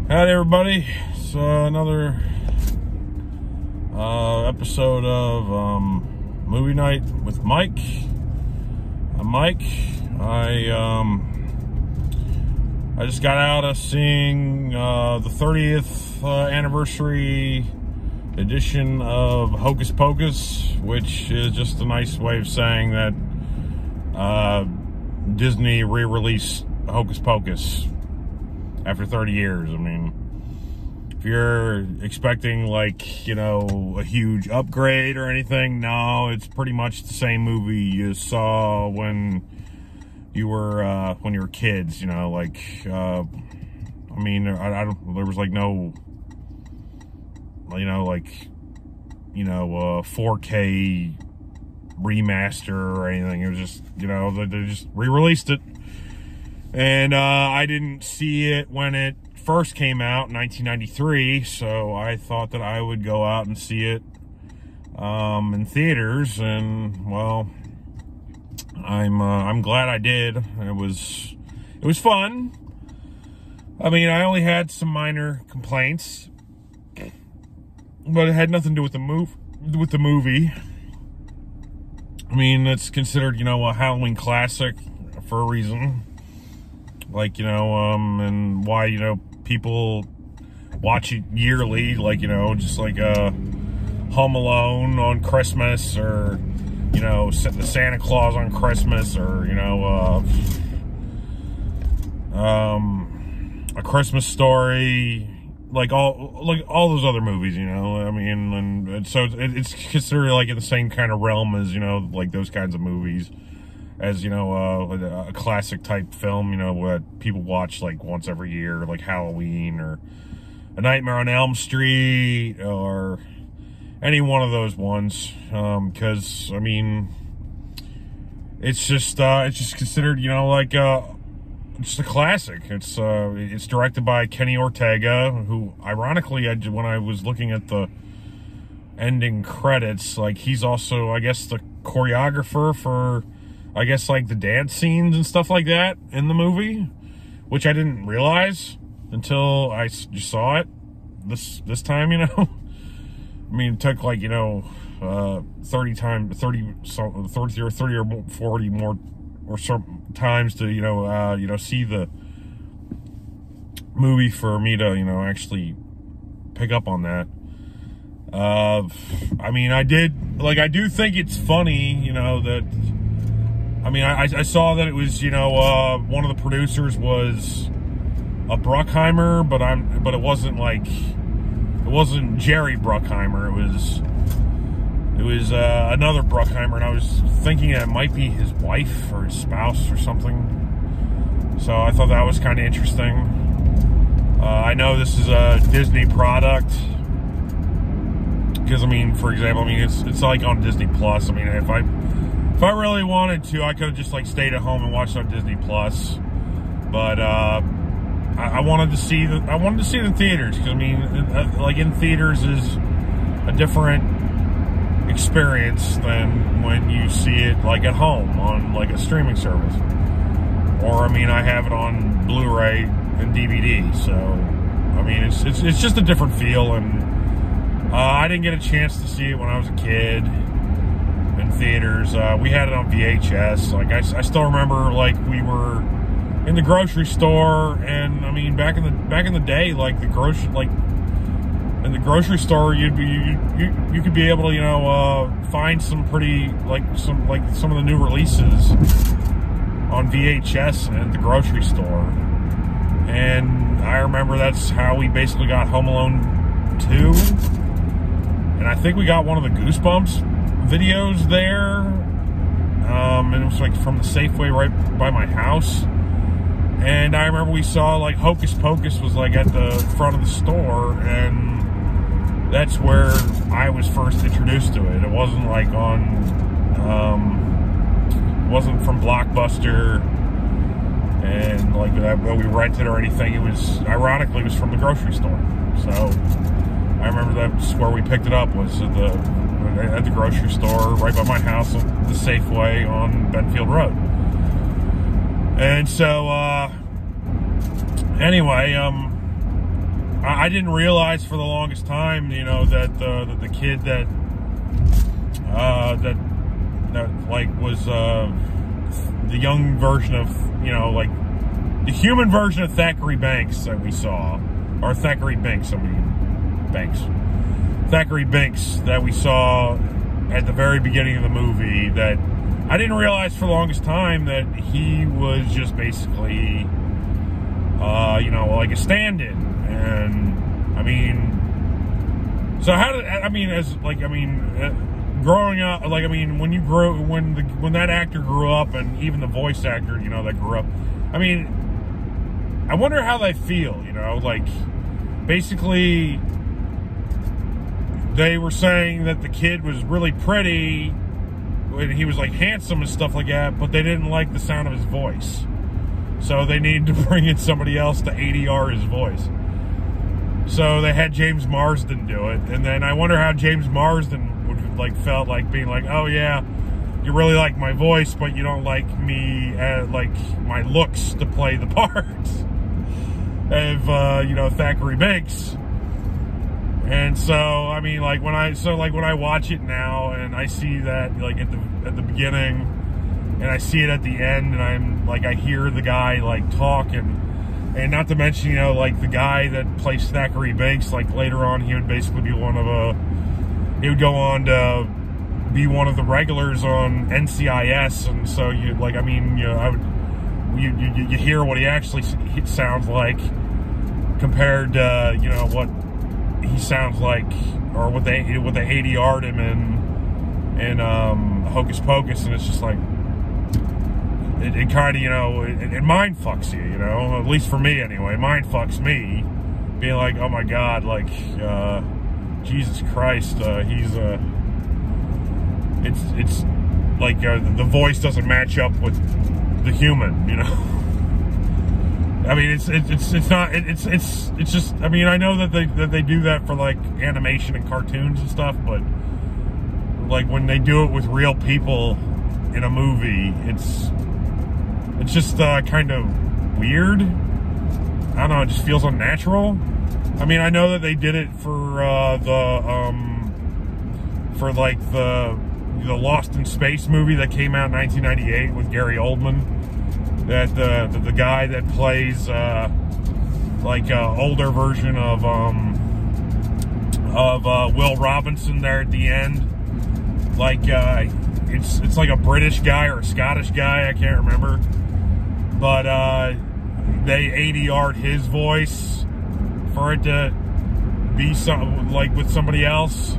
Howdy everybody. So another episode of Movie Night with Mike. I'm Mike. I just got out of seeing the 30th anniversary edition of Hocus Pocus, which is just a nice way of saying that Disney re-released Hocus Pocus after 30 years. I mean, if you're expecting, like, you know, a huge upgrade or anything, no, it's pretty much the same movie you saw when you were kids, you know, like, I mean, I don't, there was like no, you know, like, you know, 4K remaster or anything. It was just, you know, they just re-released it. And I didn't see it when it first came out in 1993, so I thought that I would go out and see it in theaters, and well, I'm glad I did. It was fun. I mean, I only had some minor complaints, but it had nothing to do with the movie. I mean, it's considered, you know, a Halloween classic for a reason. Like, you know, and why, you know, people watch it yearly, like, you know, just like Home Alone on Christmas, or, you know, the Santa Claus on Christmas, or, you know, A Christmas Story, like all those other movies, you know. I mean, and so it's considered like in the same kind of realm as, you know, like those kinds of movies, as, you know, a classic type film, you know, what people watch like once every year, like Halloween or A Nightmare on Elm Street or any one of those ones. Because I mean, it's just considered, you know, like just a classic. It's directed by Kenny Ortega, who, ironically, when I was looking at the ending credits, like, he's also, I guess, the choreographer for, I guess, like, the dance scenes and stuff like that in the movie, which I didn't realize until I just saw it this time, you know. I mean, it took, like, you know, 30 or 40 more or some times to, you know, see the movie for me to, you know, actually pick up on that. I mean, I do think it's funny, you know, that, I mean, I saw that it was, you know, one of the producers was a Bruckheimer, but it wasn't like, it wasn't Jerry Bruckheimer. It was another Bruckheimer, and I was thinking it might be his wife or his spouse or something. So I thought that was kind of interesting. I know this is a Disney product, because, I mean, for example, I mean, it's like on Disney Plus. I mean, if I really wanted to, I could have just, like, stayed at home and watched on Disney Plus. But I wanted to see it in theaters, because, I mean, like, in theaters is a different experience than when you see it, like, at home on, like, a streaming service. Or, I mean, I have it on Blu-ray and DVD, so, I mean, it's just a different feel. And I didn't get a chance to see it when I was a kid in theaters. We had it on VHS. Like, I still remember, like, we were in the grocery store, and I mean, back in the day, like, in the grocery store, you could be able to, you know, find some pretty, some of the new releases on VHS at the grocery store. And I remember that's how we basically got Home Alone 2. And I think we got one of the Goosebumps videos there. And it was, like, from the Safeway right by my house. And I remember we saw, like, Hocus Pocus was, like, at the front of the store, and that's where I was first introduced to it. It wasn't, like, it wasn't from Blockbuster and, like, that we rented or anything. It was, ironically, it was from the grocery store. So I remember that's where we picked it up, was at the grocery store right by my house, the Safeway on Benfield Road. And so, anyway, I didn't realize for the longest time, you know, that the kid that like was the young version of, you know, like the human version of Thackeray Banks that we saw, or Thackeray Binks, Thackeray Binks that we saw at the very beginning of the movie, that I didn't realize for the longest time that he was just basically, you know, like a stand-in. And I mean, so how did, I mean, as like, I mean, growing up, like, I mean, when you grew, when that actor grew up, and even the voice actor, you know, that grew up, I mean, I wonder how they feel, you know, like, basically, they were saying that the kid was really pretty, and he was, like, handsome and stuff like that, but they didn't like the sound of his voice. So they needed to bring in somebody else to ADR his voice. So they had James Marsden do it, and then I wonder how James Marsden would, like, felt like being like, oh yeah, you really like my voice, but you don't like me, like, my looks to play the part of, you know, Thackeray Binks. And so, I mean, like, when I watch it now, and I see that, like, at the beginning, and I see it at the end, and I'm, like, I hear the guy, like, talk, and not to mention, you know, like, the guy that plays Thackeray Binks, like, later on, he would basically be he would go on to be one of the regulars on NCIS, and so you, like, I mean, you know, you hear what he actually sounds like compared to, you know, what he sounds like, or what they ADR'd him in Hocus Pocus, and it's just like, it kind of, you know, it mind fucks you, you know, at least for me anyway, mind fucks me, being like, oh my god, like, Jesus Christ, it's like, the voice doesn't match up with the human, you know. I mean, it's just, I mean, I know that they do that for, like, animation and cartoons and stuff, but, like, when they do it with real people in a movie, it's just kind of weird. I don't know, it just feels unnatural. I mean, I know that they did it for like the Lost in Space movie that came out in 1998 with Gary Oldman. That the guy that plays like older version of Will Robinson there at the end, like it's like a British guy or a Scottish guy, I can't remember, but they ADR'd his voice for it to be some, like, with somebody else.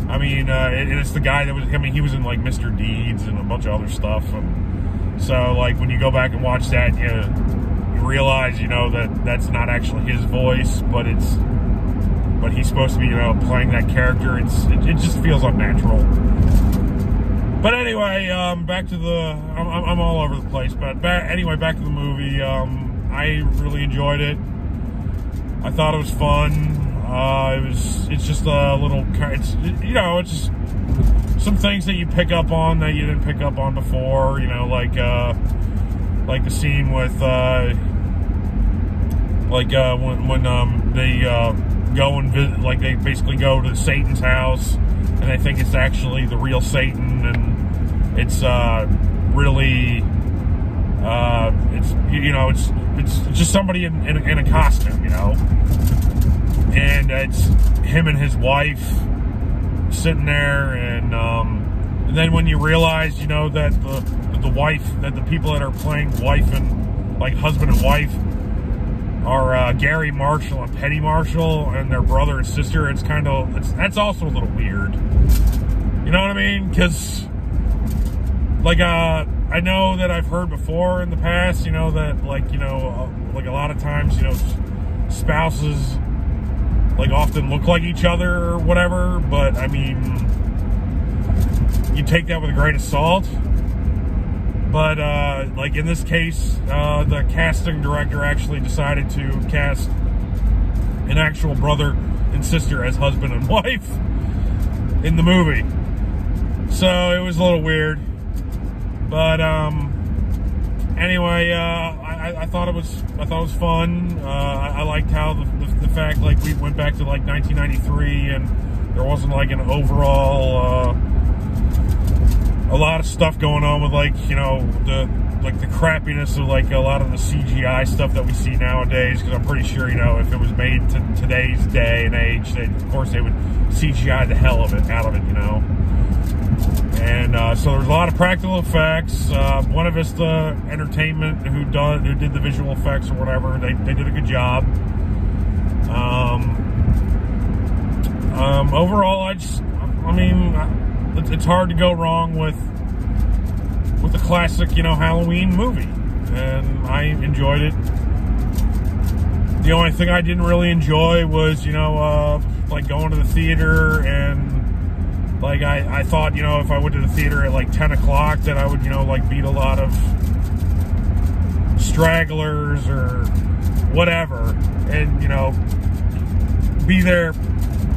I mean, it's the guy that was, I mean, he was in, like, Mr. Deeds and a bunch of other stuff, and so, like, when you go back and watch that, you realize, you know, that that's not actually his voice, but he's supposed to be, you know, playing that character. It just feels unnatural. But anyway, back to the, I'm all over the place, but anyway, back to the movie. I really enjoyed it. I thought it was fun. It's just a little, you know, it's just some things that you pick up on that you didn't pick up on before, you know, like the scene with, when they go and visit, like, they basically go to Satan's house, and they think it's actually the real Satan, and it's really, it's, you know, it's just somebody in a costume, you know, and it's him and his wife sitting there, and then when you realize, you know, that the wife, that the people that are playing wife and, like, husband and wife are Gary Marshall and Penny Marshall, and their brother and sister, it's kind of, that's also a little weird, you know what I mean? Because, like, I know that I've heard before in the past, you know, that, like, you know, like, a lot of times, you know, spouses, like, often look like each other or whatever, but, I mean, you take that with a grain of salt. But, like, in this case, the casting director actually decided to cast an actual brother and sister as husband and wife in the movie. So, it was a little weird. But, Anyway, I thought it was fun. I liked how the fact like we went back to like 1993 and there wasn't like an overall a lot of stuff going on with like, you know, the crappiness of like a lot of the CGI stuff that we see nowadays. Because I'm pretty sure, you know, if it was made to today's day and age, of course they would CGI the hell of it out of it, you know. And so there's a lot of practical effects. Buena Vista Entertainment, who did the visual effects or whatever, they did a good job. Overall, I mean, it's hard to go wrong with the classic, you know, Halloween movie, and I enjoyed it. The only thing I didn't really enjoy was, you know, like going to the theater and. Like, I thought, you know, if I went to the theater at, like, 10 o'clock that I would, you know, like, beat a lot of stragglers or whatever. And, you know, be there,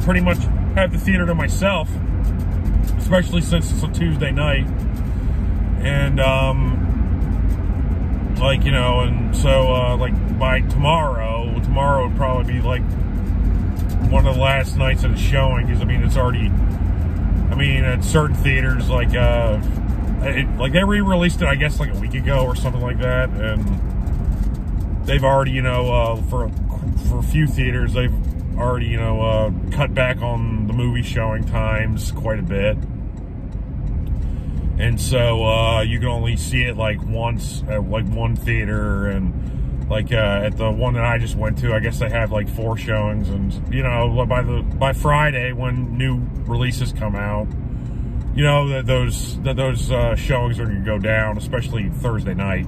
pretty much have the theater to myself. Especially since it's a Tuesday night. And, like, you know, and so, like, by tomorrow would probably be, like, one of the last nights of the showing. Because, I mean, it's already... I mean, at certain theaters, like they re-released it, I guess, like a week ago or something like that, and they've already, you know, for a few theaters, they've already, you know, cut back on the movie showing times quite a bit, and so you can only see it like once at like one theater, and like at the one that I just went to, I guess they have like 4 showings, and you know, by Friday when new releases come out, you know that those showings are going to go down, especially Thursday night.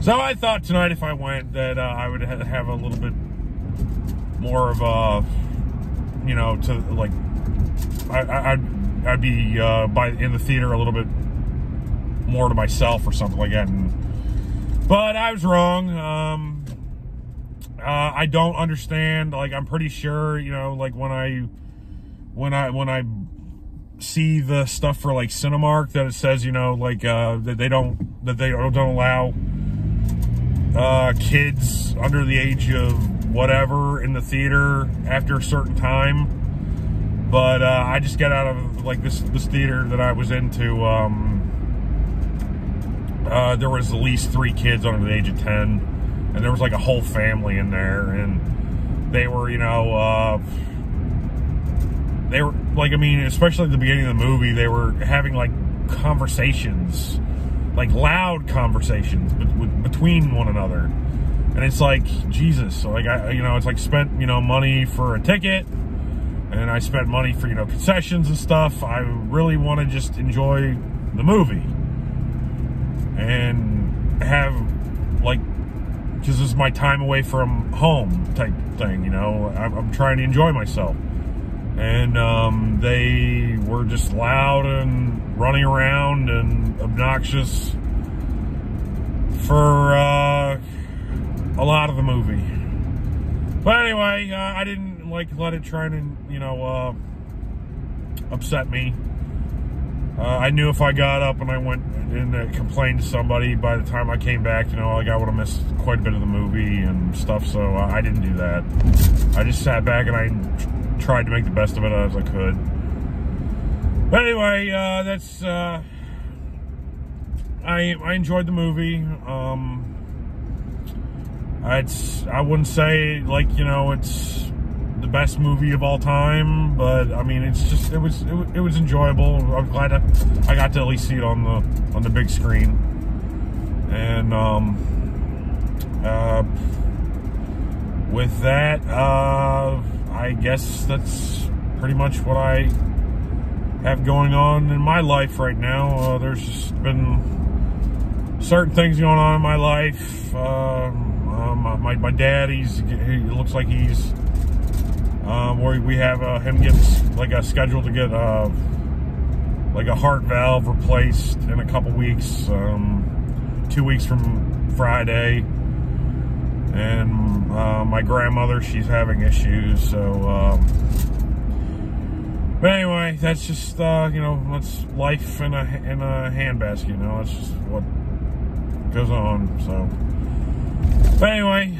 So I thought tonight, if I went, that I would have a little bit more of a, you know, to like I'd be in the theater a little bit more to myself or something like that. But I was wrong. I don't understand. Like, I'm pretty sure, you know, like when I see the stuff for like Cinemark, that it says, you know, like that they don't allow kids under the age of whatever in the theater after a certain time. But I just got out of like this theater that I was into. There was at least 3 kids under the age of 10, and there was like a whole family in there, and they were, you know, they were like, I mean, especially at the beginning of the movie, they were having like conversations, like loud conversations between one another, and it's like, Jesus, so like, you know, it's like spent, you know, money for a ticket, and I spent money for, you know, concessions and stuff. I really want to just enjoy the movie. And have, like, because this is my time away from home type thing, you know. I'm trying to enjoy myself. And they were just loud and running around and obnoxious for a lot of the movie. But anyway, I didn't, like, let it try to, you know, upset me. I knew if I got up and I went and complained to somebody, by the time I came back, you know, like I would have missed quite a bit of the movie and stuff, so I didn't do that. I just sat back and I tried to make the best of it as I could. But anyway, that's, I enjoyed the movie. I wouldn't say, like, you know, it's the best movie of all time, but I mean, it's just, it was enjoyable. I'm glad I got to at least see it on the big screen. And with that, I guess that's pretty much what I have going on in my life right now. There's just been certain things going on in my life. My dad, he looks like he's where we have him get like a schedule to get like a heart valve replaced in a couple weeks, 2 weeks from Friday. And my grandmother, she's having issues, so but anyway, that's just you know, that's life in a handbasket, you know. That's just goes on. So, but anyway,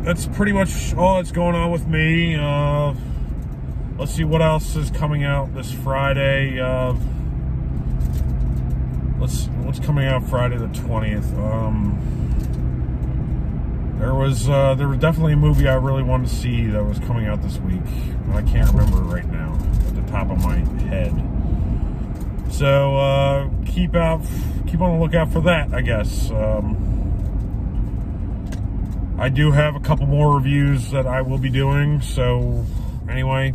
that's pretty much all that's going on with me. Let's see what else is coming out this Friday. What's coming out Friday the 20th? There was definitely a movie I really wanted to see that was coming out this week. I can't remember right now at the top of my head. So keep on the lookout for that, I guess. I do have a couple more reviews that I will be doing. So anyway,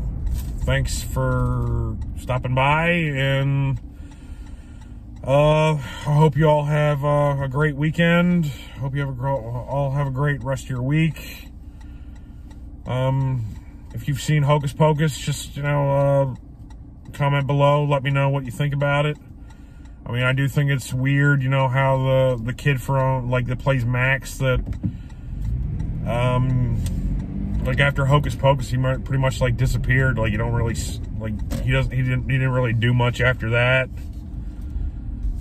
thanks for stopping by, and I hope you all have a great weekend. Hope you all have a great rest of your week. If you've seen Hocus Pocus, just, comment below. Let me know what you think about it. I mean, I do think it's weird, how the kid from, that plays Max, that, after Hocus Pocus, he pretty much, disappeared. You don't really, he didn't really do much after that.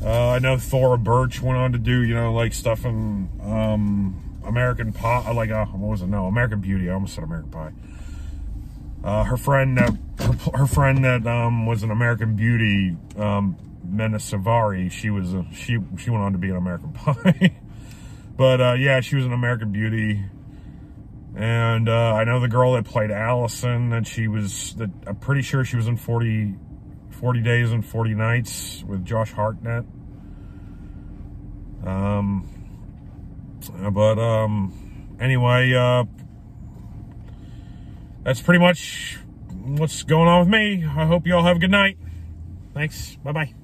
I know Thora Birch went on to do, stuff in American Pie, American Beauty. I almost said American Pie. Her friend that was an American Beauty, Mena Savari. She went on to be an American Pie. But yeah, she was an American Beauty. And I know the girl that played Allison, I'm pretty sure she was in 40 Days and 40 Nights with Josh Hartnett. Anyway, that's pretty much what's going on with me. I hope you all have a good night. Thanks. Bye-bye.